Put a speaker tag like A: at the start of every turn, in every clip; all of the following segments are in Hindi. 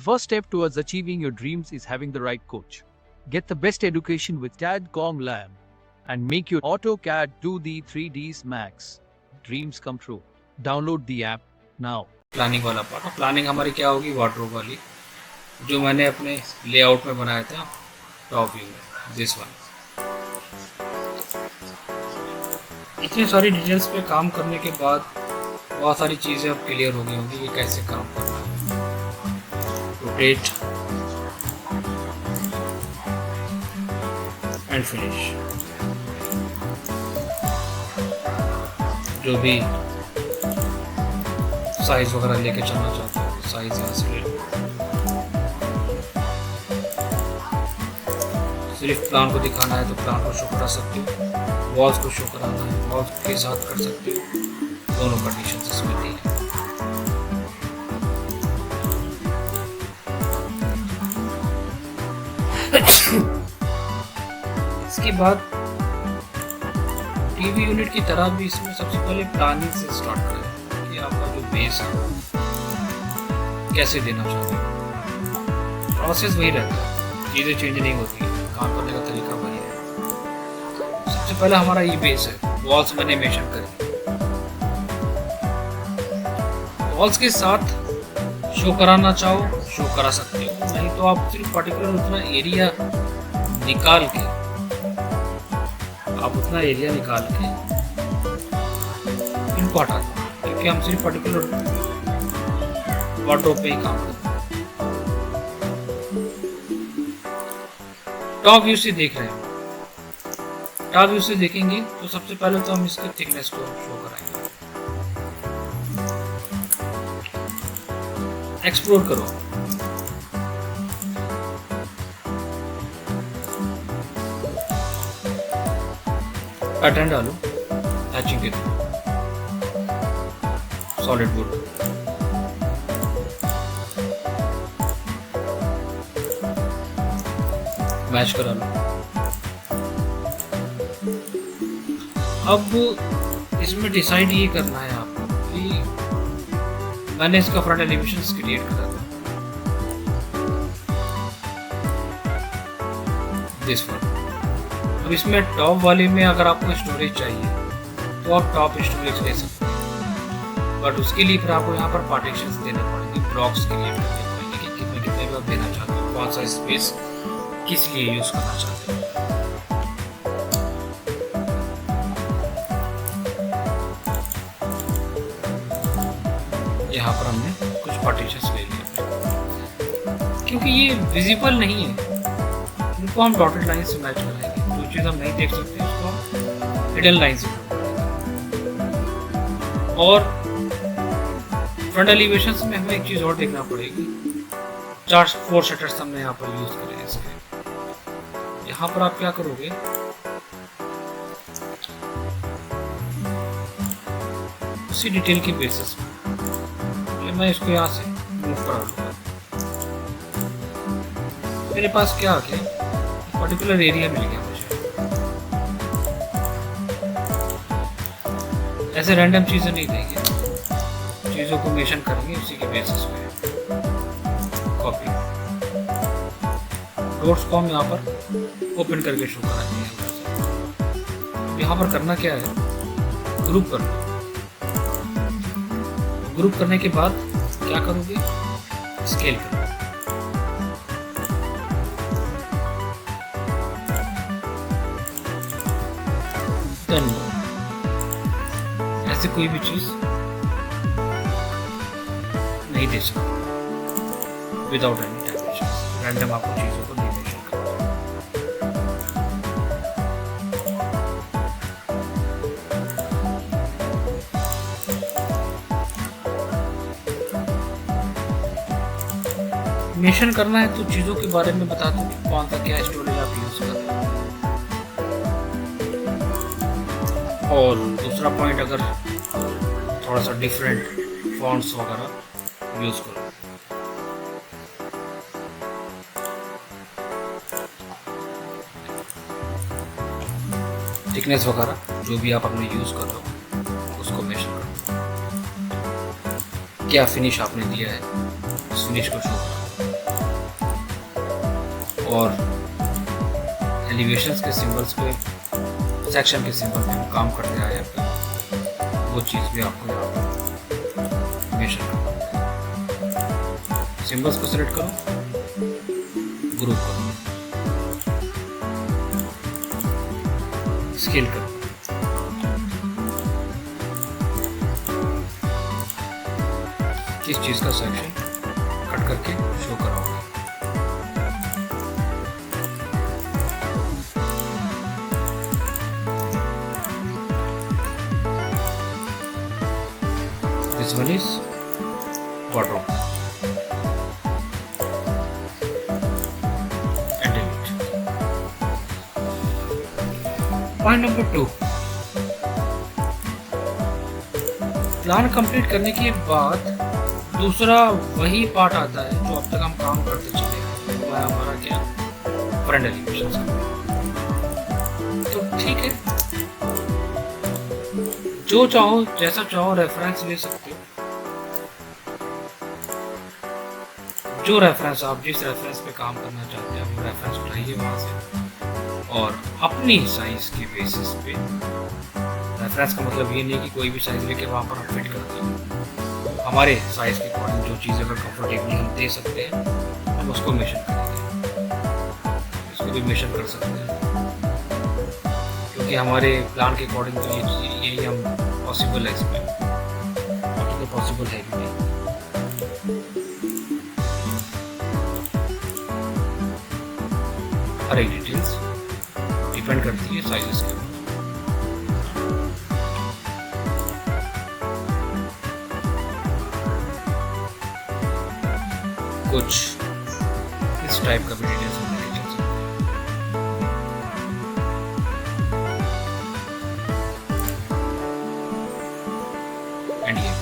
A: The first step towards achieving your dreams is having the right coach. Get the best education with TADCOM Lab and make your AutoCAD 2D 3Ds Max dreams come true. Download the app now.
B: Planning वाला पार्ट है। प्लानिंग हमारी क्या होगी, वार्डरोब वाली, जो मैंने अपने लेआउट में बनाया था टॉप व्यू में, दिस वन। इतनी सारी डिटेल्स पे काम करने के बाद बहुत सारी चीज़ें अब क्लियर हो गई होंगी कि कैसे काम करना है। रोटेट एंड फिनिश, जो भी साइज वगैरह लेके चलना चाहते हो साइज यहाँ से ले लो। सिर्फ प्लान को दिखाना है तो प्लान को शो करा सकते हो, वॉल्स को शो कराना है वॉल्स के साथ कर सकते हो, दोनों कंडीशन इसमें दी है। इसके बाद टीवी यूनिट की तरह भी इसमें सबसे पहले प्लानिंग से स्टार्ट करें कि आपका जो बेस है कैसे देना चाहते हो। प्रोसेस वही रहता है, चीज़ें चेंज नहीं होती, काम करने का तरीका वही है। सबसे पहले हमारा ये बेस है, वॉल्स में एनिमेशन करें। वॉल्स के साथ शो कराना चाहो शो करा सकते हो, नहीं तो आप सिर्फ पर्टिकुलर उतना एरिया निकाल के इनको हटा दो, क्योंकि हम सिर्फ पर्टिकुलर वार्डरोब पे ही काम करते हैं। टॉप व्यू से देख रहे हैं, टॉप व्यू से देखेंगे तो सबसे पहले तो हम इसके थिकनेस को शो कराएंगे। एक्सप्लोर करो, पैटर्न डालो, हैचिंग के थ्रू सॉलिड वुड, मैच करा लो। अब इसमें डिसाइड ये करना है आपको कि मैंने इसका फ्रंट एलिवेशन क्रिएट करा था, दिस वन। अब इसमें टॉप वाले में अगर आपको स्टोरेज चाहिए तो आप टॉप स्टोरेज ले सकते हैं, बट उसके लिए फिर आपको यहाँ पर पार्टीशंस देने पड़ेंगे, ब्लॉक्स क्रिएट करने पड़ेंगे कि कितने कितने भी आप देना चाहते हो, कौन सा स्पेस किस लिए यूज करना चाहते हो। यहाँ पर हमने कुछ पार्टीशंस ले लिए, क्योंकि ये विजिबल नहीं है, इनको हम डॉटेड लाइन से मैच कराएंगे। जो चीज़ हम नहीं देख सकते उसको हम हिडन लाइन से। और फ्रंट एलिवेशंस में हमें एक चीज़ और देखना पड़ेगी, 4 शटर्स हमने यहाँ पर यूज करे इसके। यहाँ पर आप क्या करोगे, उसी डिटेल की बेसिस पे मैं इसको यहाँ से मूव करा लूँगा। मेरे पास क्या आ गया, पर्टिकुलर एरिया मिल गया मुझे। ऐसे रैंडम चीज़ें नहीं देंगे, चीज़ों को मेंशन करेंगे उसी के बेसिस पे। कॉपी डॉट्स को हम यहाँ पर ओपन करके शो कराएंगे। यहाँ पर करना क्या है, ग्रुप कर लो। ग्रुप करने के बाद क्या करोगे, स्केल करो। ऐसे कोई भी चीज नहीं दे सकते विदाउट एनी डायमेंशन, रैंडम आपको चीजों को नहीं मेंशन करना। मेंशन करना है तो चीजों के बारे में बता दो, कौन सा क्या स्टोरेज आप यूज कर रहे हैं। और दूसरा पॉइंट, अगर थोड़ा सा डिफरेंट फॉन्ट्स वगैरह यूज करो। थिकनेस वगैरह जो भी आप अपने यूज कर रहे हो उसको मेंशन करो। क्या फिनिश आपने दिया है, उस फिनिश को शो करो। और एलिवेशंस के सिंबल्स पे, सेक्शन के सिंबल पे हम काम करते आए हैं, वो चीज़ भी आपको यहाँ पर मेंशन करना है। सिंबल्स को सेलेक्ट करो, ग्रुप करो, स्केल करो, किस चीज़ का सेक्शन कट करके शो कराओगे। This one is wardrobe and delete. Point number 2, plan complete करने के बाद दूसरा वही पार्ट आता है जो अब तक हम काम करते चले हैं, वो है हमारा क्या, फ्रंट एलिवेशन। तो ठीक है, जो चाहो जैसा चाहो रेफरेंस ले सकते हो, जो रेफरेंस आप जिस रेफरेंस पे काम करना चाहते हैं वो रेफरेंस उठाइए वहाँ से, और अपनी साइज के बेसिस पे, रेफरेंस का मतलब ये नहीं कि कोई भी साइज लेके वहाँ पर हम फिट करते हैं, हमारे साइज के अकॉर्डिंग जो चीज़ अगर कंफर्टेबली हम दे सकते हैं हम उसको मेजर करेंगे, इसको भी मेजर कर सकते हैं, क्योंकि हमारे प्लान के अकॉर्डिंग तो यही हम पॉसिबल है इसमें, बाकी तो पॉसिबल है भी नहीं। हर एक डिटेल्स डिपेंड करती है साइजेस के ऊपर। कुछ इस टाइप का भी डिटेल्स हम लेके चल सकते हैं। एंड ये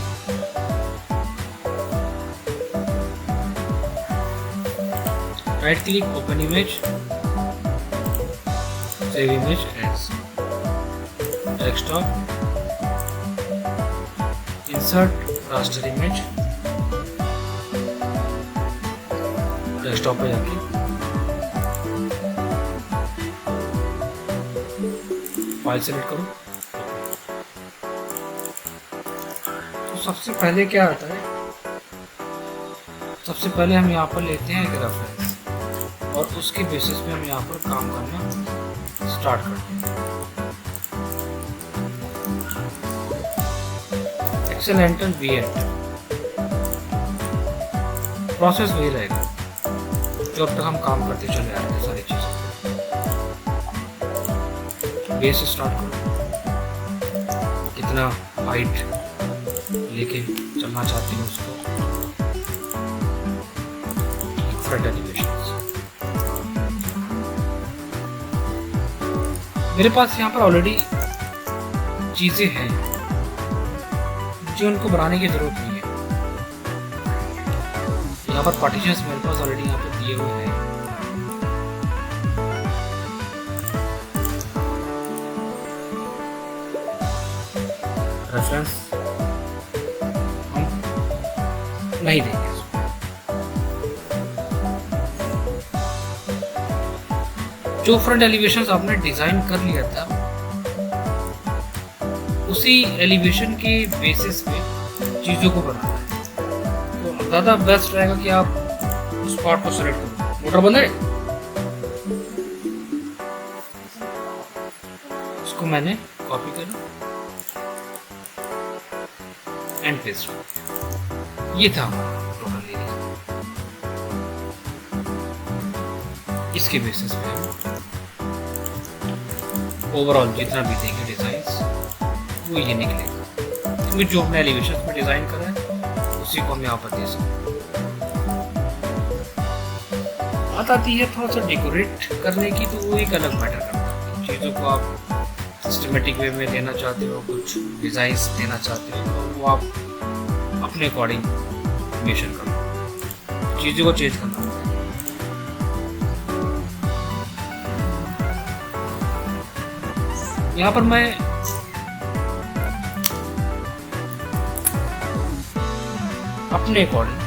B: right click, open image, save image as desktop, insert raster image, desktop पे जाके फाइल सेलेक्ट करो। तो सबसे पहले क्या आता है, सबसे पहले हम यहाँ पर लेते हैं एक रेफरेंस और उसके बेसिस पे हम यहाँ पर काम करना स्टार्ट करते हैं। Excel enter, we enter, process वही रहेगा जो अब तक हम काम करते चले आ रहे हैं सारी चीज़ें। बेस स्टार्ट करो, कितना हाइट लेके चलना चाहते हैं उसको, फ्रंट एलिवेशंस। मेरे पास यहाँ पर ऑलरेडी चीज़ें हैं, मुझे उनको बनाने की ज़रूरत नहीं है। यहाँ पर पार्टीशंस मेरे पास ऑलरेडी यहाँ पर दिए हुए हैं। रेफरेंस हम नहीं देंगे इसमें। जो फ्रंट एलिवेशंस आपने डिजाइन कर लिया था उसी एलिवेशन के बेसिस पे चीज़ों को बनाना है, तो ज़्यादा बेस्ट रहेगा कि आप उस पार्ट को सेलेक्ट करो। मोटर बंद है, इसको मैंने कॉपी करा एंड पेस्ट। ये था हमारा टोटल एरिया। इसके बेसिस पे हम ओवरऑल जितना भी देंगे डिजाइन्स वो ये निकलेगा, क्योंकि जो हमने एलिवेशन में डिजाइन करा है उसी को हम यहाँ पर दे सकते हैं। बात आती है थोड़ा सा डेकोरेट करने की, तो वो एक अलग मैटर करता है। चीज़ों को आप सिस्टमेटिक वे में देना चाहते हो, कुछ डिजाइन्स देना चाहते हो, तो वो आप अपने अकॉर्डिंग मेंशन करो, चीज़ों को चेंज करना होगा। यहाँ पर मैं अपने अकॉर्डिंग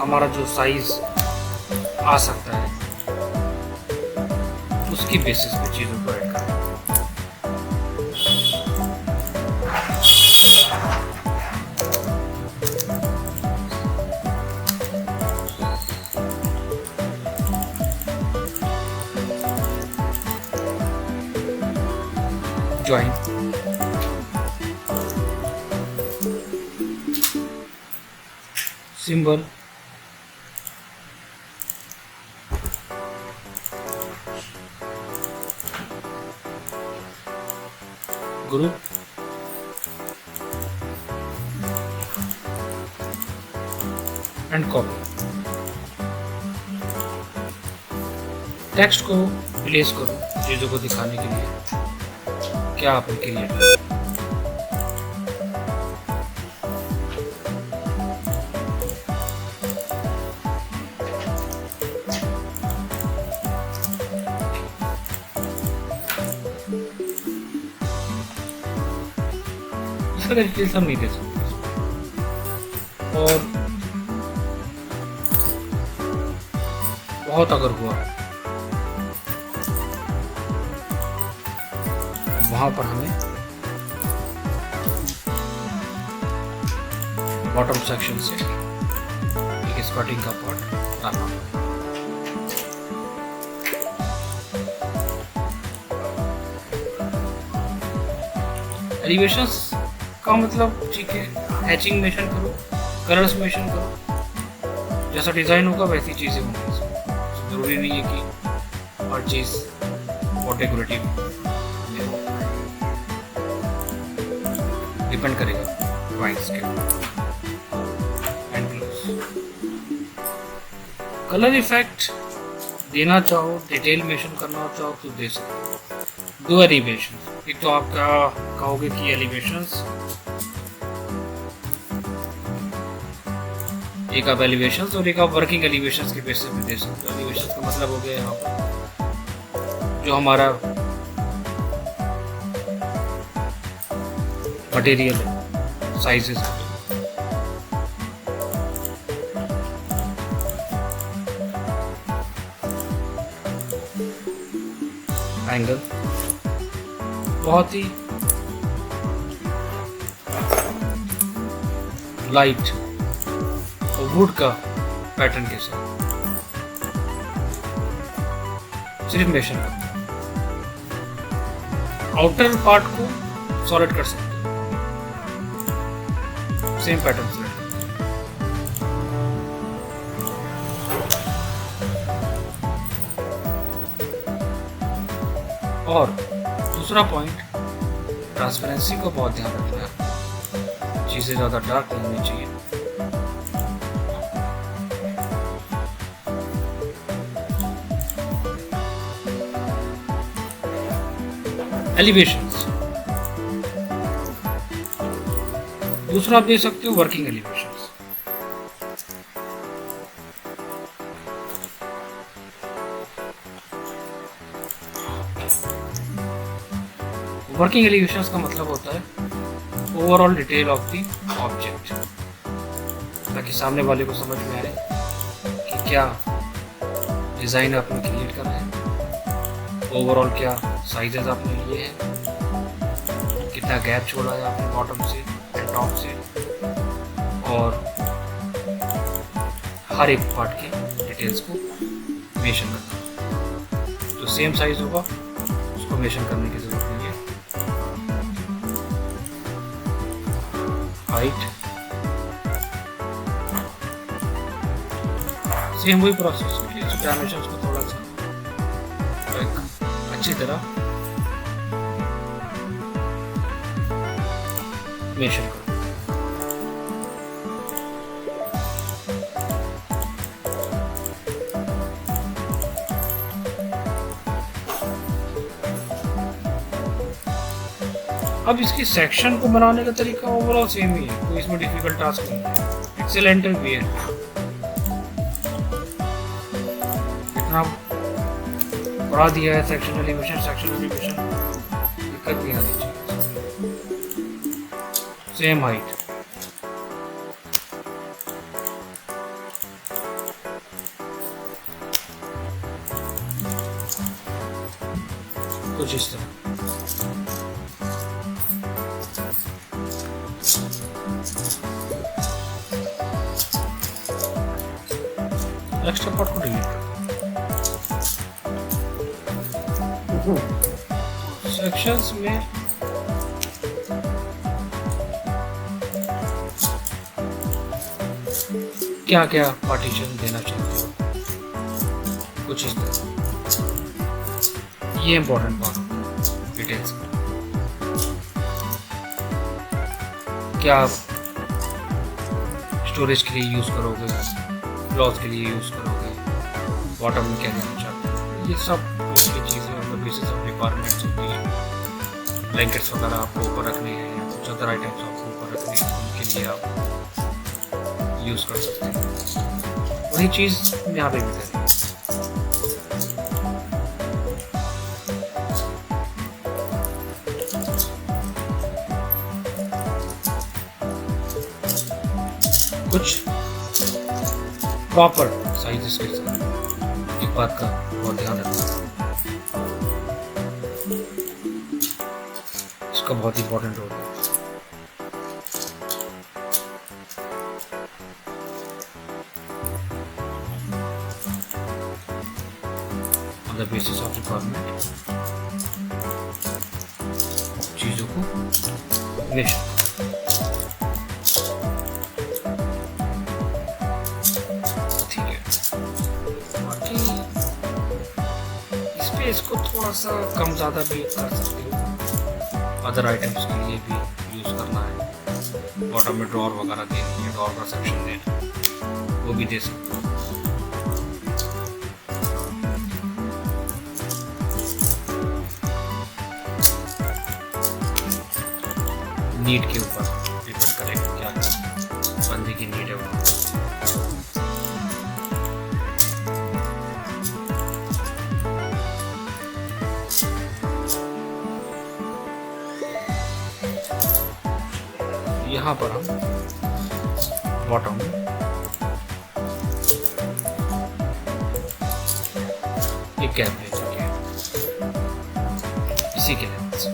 B: हमारा जो साइज आ सकता है उसकी बेसिस पे चीज़ों को ऐड करें। Join, symbol, group, and copy. Text को प्लेस करो चीज़ों को दिखाने के लिए क्या आपने क्रिएट किया। इसका डिटेल्स हम नहीं दे सकते और बहुत अगर हुआ वहां पर हमें बॉटम सेक्शन से एक स्कर्टिंग का पार्ट डालना। एलिवेशंस का मतलब ठीक है, हैचिंग मेंशन करो, कलर्स मेंशन करो, जैसा डिजाइन होगा वैसी चीजें होंगी इसमें। जरूरी नहीं है कि हर चीज और डेकोरेटिव, डिपेंड करेगा ड्राइंग्स के। एंड क्लोज, कलर इफेक्ट देना चाहो, डिटेल मेंशन करना चाहो तो दे सकते। दो एलिवेशन, एक तो आपका कहोगे कि एलिवेशंस, एक आप एलिवेशंस और एक आप वर्किंग एलिवेशंस के बेसिस पे दे सकते हो। एलिवेशंस का मतलब हो गया यहाँ पर जो हमारा मटेरियल है, साइजेस है, एंगल, बहुत ही लाइट और वुड का पैटर्न के साथ सिर्फ मेंशन करते हैं। आउटर पार्ट को सॉलिड कर सकते हैं, सेम पैटर्न से। और दूसरा पॉइंट, ट्रांसपेरेंसी को बहुत ध्यान रखना है, चीजें ज्यादा डार्क नहीं होनी चाहिए। एलिवेशंस, दूसरा आप दे सकते हो वर्किंग एलिवेशंस। वर्किंग एलिवेशंस का मतलब होता है overall detail of the object, ताकि सामने वाले को समझ में आए कि क्या डिजाइन आपने क्रिएट करा है, ओवरऑल क्या साइजेस आपने लिए हैं, कितना गैप छोड़ा है आपने बॉटम से एंड टॉप से, और हर एक पार्ट के डिटेल्स को मेंशन करना। जो सेम साइज होगा उसको मेंशन करने की जरूरत नहीं है। हाइट, सेम वही प्रोसेस है, इस डायमेंशंस को थोड़ा सा अच्छी तरह मेंशन करो। अब इसकी सेक्शन को बनाने का तरीका ओवरऑल सेम ही है, कोई इसमें डिफिकल्ट टास्क नहीं है। एक्सेलेंट वे है, इतना बढ़ा दिया है सेक्शन एलिवेशन, दिक्कत नहीं आनी चाहिए। सेम हाइट, कुछ इस तरह। एक्स्ट्रा पार्ट को डिलीट कर दो। सेक्शंस में क्या क्या पार्टीशन देना चाहते हो, कुछ इस तरह। ये इंपॉर्टेंट पार्ट होता है डिटेल्स का। क्या आप स्टोरेज के लिए यूज़ करोगे, क्लॉथ के लिए यूज़ करोगे, बॉटम में क्या देना चाहते हो, ये सब टोटली चीज़ें मतलब बेसिस ऑफ रिक्वायरमेंट्स होती है। ब्लैंकेट्स वगैरह आपको ऊपर रखने हैं या कुछ अदर आइटम्स आपको ऊपर रखने हैं, उनके लिए आप यूज़ कर सकते हैं। वही चीज़ यहाँ पे भी करें। कुछ प्रॉपर साइज के साथ एक बात का बहुत ध्यान रखना, इसका बहुत इंपॉर्टेंट रोल है। On the basis of requirement चीजों को वेस्ट। इसको थोड़ा सा कम ज़्यादा भी कर सकते हो, अदर आइटम्स के लिए भी यूज़ करना है, बॉटम में ड्रॉर वगैरह देनी है, ड्रॉर का सेक्शन देना, वो भी दे सकते हो। नीड के ऊपर डिपेंड करेगा क्या बंदे की नीड है वो। यहाँ पर हम बॉटम एक कैप ले चुके हैं इसी के लेंथ से।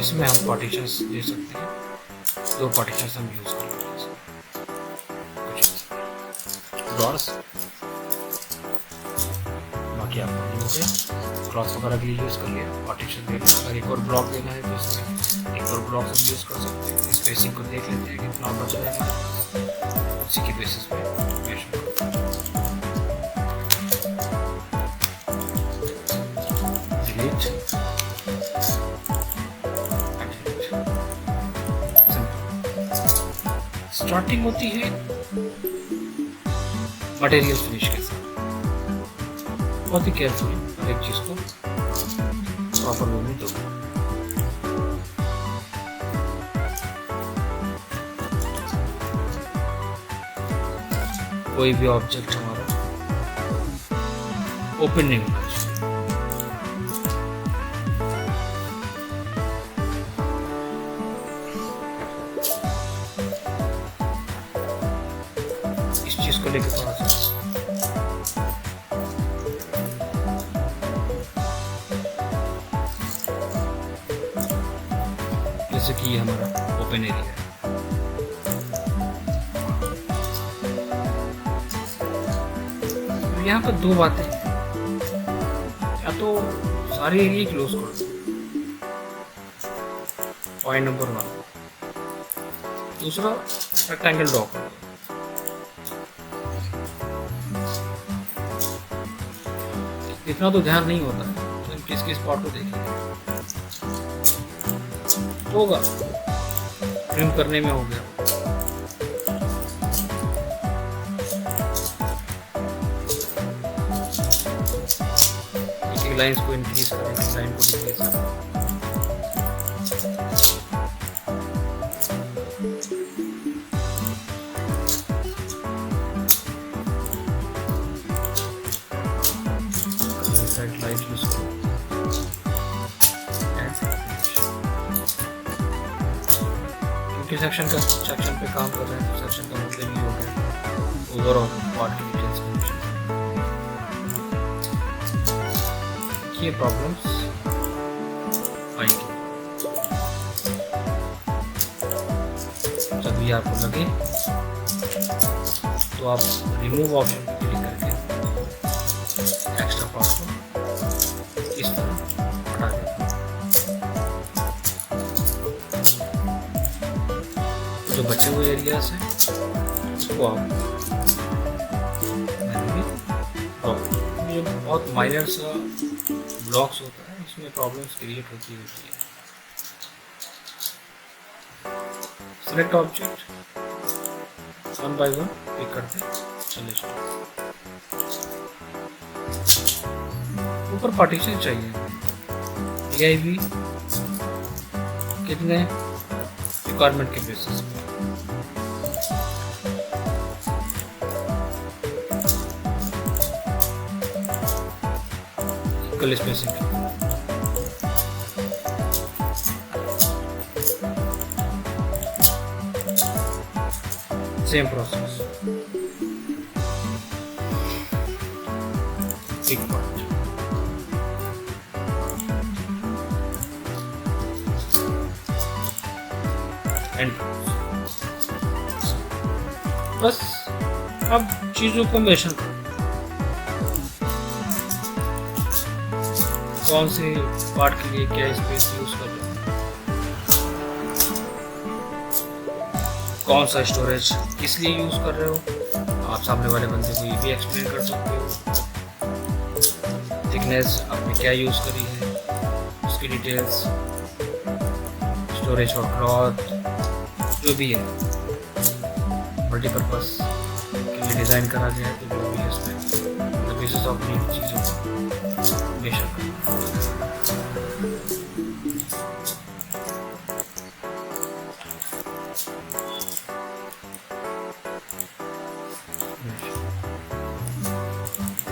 B: इसमें हम पार्टीशंस दे सकते हैं, 2 पार्टीशंस हम यूज कर सकते हैं, कुछ ड्रॉर्स। बाकी आप हो गया, क्रॉस वगैरह के लिए यूज़ कर लिया, पार्टीशन दे लिया। अगर एक और ब्लॉक देना है तो इसमें एक और ब्लॉक हम यूज़ कर सकते हैं। स्पेसिंग को देख लेते हैं कितना बचा है, उसी के बेसिस पे मेजर डिलीट। स्टार्टिंग होती है मटेरियल फिनिश के साथ, बहुत ही केयरफुली हर एक चीज को प्रॉपर वे में दो। कोई भी ऑब्जेक्ट हमारा ओपन नहीं होना चाहिए। इस चीज को लेकर थोड़ा सा जैसे कि ये हमारा ओपन एरिया है, यहाँ पर 2 बातें, या तो सारे एरिया क्लोज कर दो, पॉइंट नंबर 1। दूसरा रेक्टेंगल ड्रॉ कर दो। इतना तो ध्यान नहीं होता है, तो किस किस स्पॉट को देखेंगे होगा, ट्रिम करने में हो गया। एक लाइंस को इंक्रीज करें, एक लाइन को डिक्रीज करें। साइड लाइट यूज करो। क्योंकि सेक्शन पे काम कर रहे हैं तो सेक्शन का मतलब ये हो गया ओवरऑल पार्ट की डिटेल्स ये प्रॉब्लम्स आएंगी। जब भी आपको लगे तो आप रिमूव ऑप्शन पर क्लिक करके एक्स्ट्रा पार्ट को इस तरह हटा दें। जो बचे हुए एरियाज हैं उसको आप ये बहुत माइनर सा ब्लॉक्स होता है, उसमें प्रॉब्लम्स क्रिएट होती है। Select object one by one pick करते चले जाओ। ऊपर पार्टीशन चाहिए DIV कितने रिक्वायरमेंट के बेसिस पे इक्वल स्पेसिंग सेम प्रोसेस एक पॉइंट एंड बस अब चीजों को मेंशन करो कौन से पार्ट के लिए क्या स्पेस यूज कर रहे हो, कौन सा स्टोरेज किस लिए यूज कर रहे हो। आप सामने वाले बंदे को ये भी एक्सप्लेन कर सकते हो, थिकनेस आपने क्या यूज करी है, उसकी डिटेल्स, स्टोरेज और क्लॉथ जो भी है मल्टीपर्पज के लिए डिज़ाइन करा गया है, तो जो भी है इसमें द बेसिस ऑफ नीड चीज़ों को मेजर करना।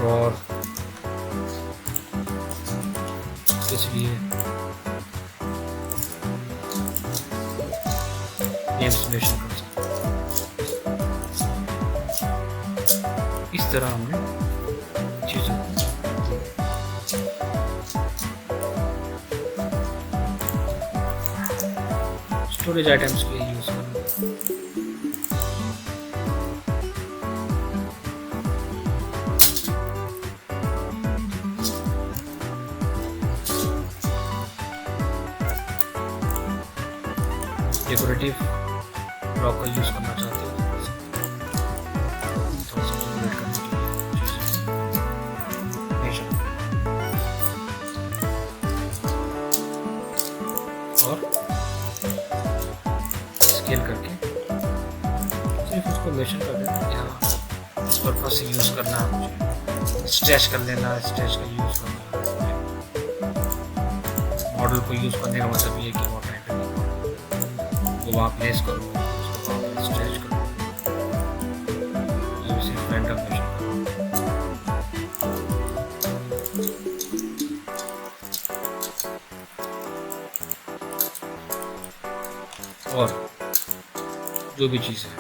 B: और इसलिए नेम्स मेंशन कर सकते इस तरह हमने चीज़ों स्टोरेज आइटम्स के लिए यूज करना। डेकोरेटिव ब्लॉक का यूज करना चाहते हो थोड़ा सा डेकोरेट करने के लिए और स्केल करके सिर्फ उसको मेंशन कर देना कि हाँ इस पर्पज से यूज करना है, मुझे स्ट्रेच कर लेना, स्ट्रेच का यूज करना है। मॉडल को यूज करने का मतलब ये है कि बहुत टाइम वो वहाँ प्लेस करो, उसको वहाँ स्ट्रेच करो, ये सिर्फ रैंडम मेजर करो। और जो भी चीज़ है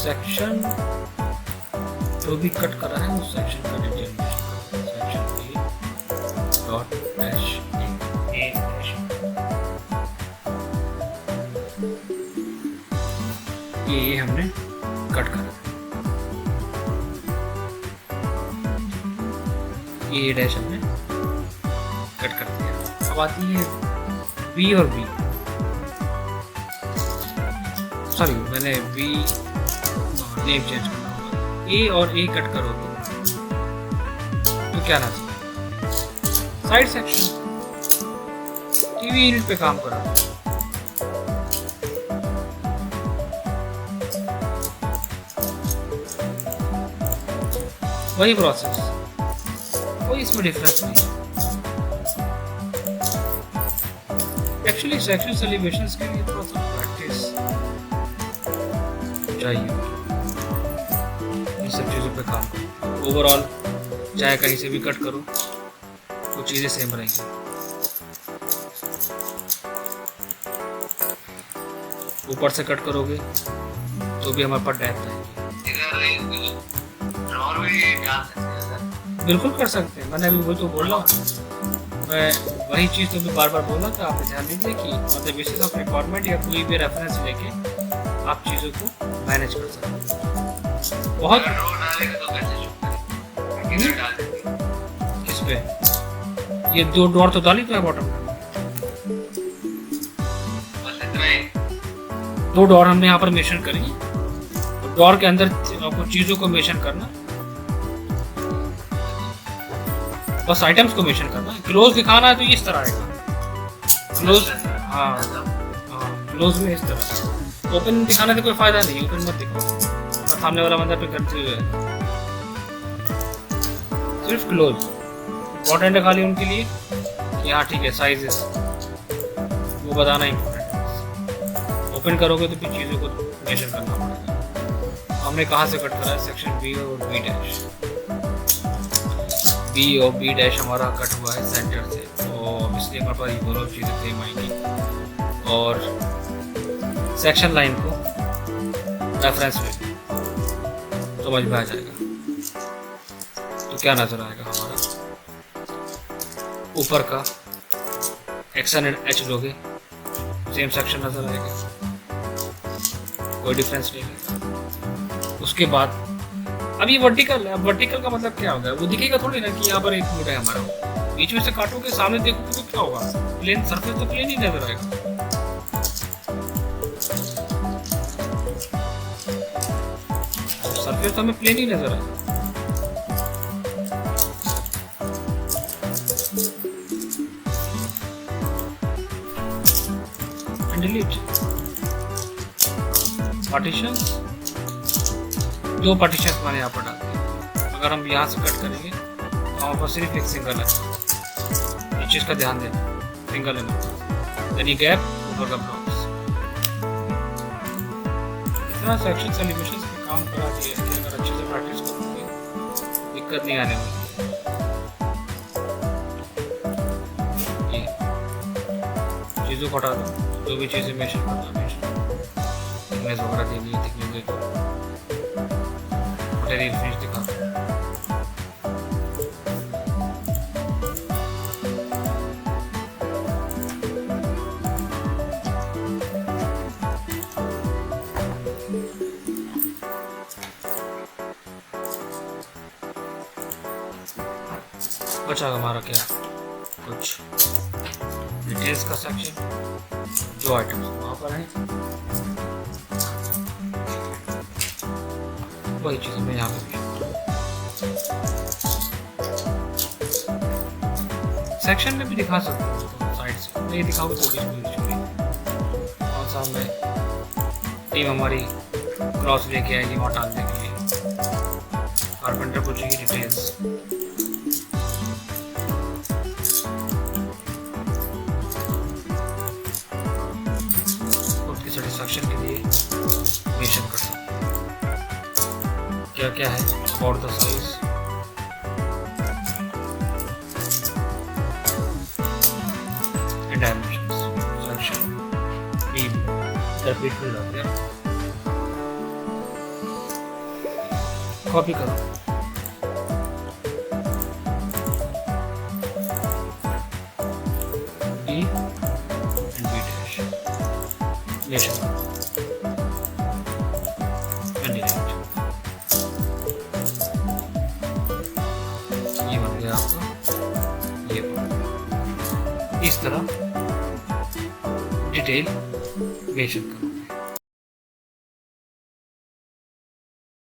B: सेक्शन जो भी कट करा है उस सेक्शन का detail section A dot dash A dash ये हमने कट करा, A डैश हमने कट कर दिया। अब आती है B और B, सॉरी मैंने B नेम चेंज करना होगा। ए और ए कट करो तो क्या ना साइड सेक्शन टीवी यूनिट पे काम कर रहा है, वही प्रोसेस, कोई इसमें डिफरेंस नहीं है। एक्चुअली सेक्शन सेलिब्रेशंस के लिए थोड़ा सा प्रैक्टिस ऊंचाई होगी। इन सब चीज़ों पे काम करो। ओवरऑल चाहे कहीं से भी कट करो तो चीज़ें सेम रहेंगी। ऊपर से कट करोगे तो भी हमारे पास डेप्थ आएगी। बिल्कुल कर सकते हैं, मैंने अभी वही तो बोला, मैं वही चीज़ तो भी बार बार बोला था। आप ध्यान दीजिए कि मतलब बेसिस ऑफ रिक्वायरमेंट या कोई भी रेफरेंस लेके आप चीज़ों को मैनेज कर सकते हैं। बहुत किस पे ये 2 डोर तो डाली तो है बॉटम में। 2 डोर हमने यहाँ पर मेंशन करी, तो डोर के अंदर आपको चीज़ों को मेंशन करना, बस आइटम्स को मेंशन करना है। क्लोज दिखाना है तो इस तरह आएगा क्लोज। हाँ, क्लोज में इस तरह। ओपन दिखाने से कोई फायदा नहीं, ओपन मत दिखाओ, बस सामने वाला बंदा पे करते हुए सिर्फ क्लोज। इम्पोर्टेंट है खाली उनके लिए कि हाँ ठीक है साइजेस वो बताना इम्पोर्टेंट है। ओपन करोगे तो फिर चीज़ों को मेंशन करना पड़ेगा। हमने कहाँ से कट करा है? सेक्शन बी और बी डैश। बी और बी डैश हमारा कट हुआ है सेंटर से, तो इसलिए हमारे पास ये दोनों चीज़ें सेम आएंगी। और सेक्शन लाइन को रेफरेंस में समझ में आ जाएगा। तो क्या नज़र आएगा हमारा? ऊपर का एक्स एंड एच लोगे सेम सेक्शन नज़र आएगा, कोई डिफरेंस नहीं है। उसके बाद अब ये वर्टिकल है। अब वर्टिकल का मतलब क्या होगा? वो दिखेगा थोड़ी ना कि यहाँ पर एक फुट है हमारा, बीच में से काटोगे सामने देखोगे तो क्या होगा? प्लेन सरफेस तो प्लेन ही नजर आएगा। सरफेस तो हमें प्लेन ही नजर आएगा। डिलीट पार्टीशंस, 2 पार्टीशंस मैंने यहाँ पर डाल दिए। अगर हम यहाँ से कट करेंगे तो हमारे पास सिर्फ एक सिंगल है। इस चीज़ का ध्यान देना, सिंगल है यानी गैप ऊपर का ब्लॉक्स। इतना सेक्शन एलिवेशन पे काम करा दिया कि अगर अच्छे से प्रैक्टिस करोगे दिक्कत नहीं आने वाली। ये चीज़ों को हटा दो, जो भी चीज़ें मेंशन करना, थिकनेस वगैरह देनी है, थिकनेस दे दो, मटेरियल फिनिश दिखा दो। बचा हमारा क्या कुछ डिटेल्स का सेक्शन, जो आइटम्स वहाँ पर हैं वही चीज़ मैं यहाँ पर सेक्शन में भी दिखा सकता हूँ। साइड से नहीं दिखाऊंगा तो कौन सा मैं टीम हमारी क्रॉस लेके आएगी वहाँ डालने के लिए। कारपेंटर को चाहिए डिटेल्स, सेटिस्फैक्शन के लिए मेंशन कर सकते हैं क्या क्या है। About the size, and dimensions, section beam repeat कर जाते हैं। कॉपी करो, B and B dash mention ये बन गया आपका। ये इस तरह डिटेल मेंशन करो।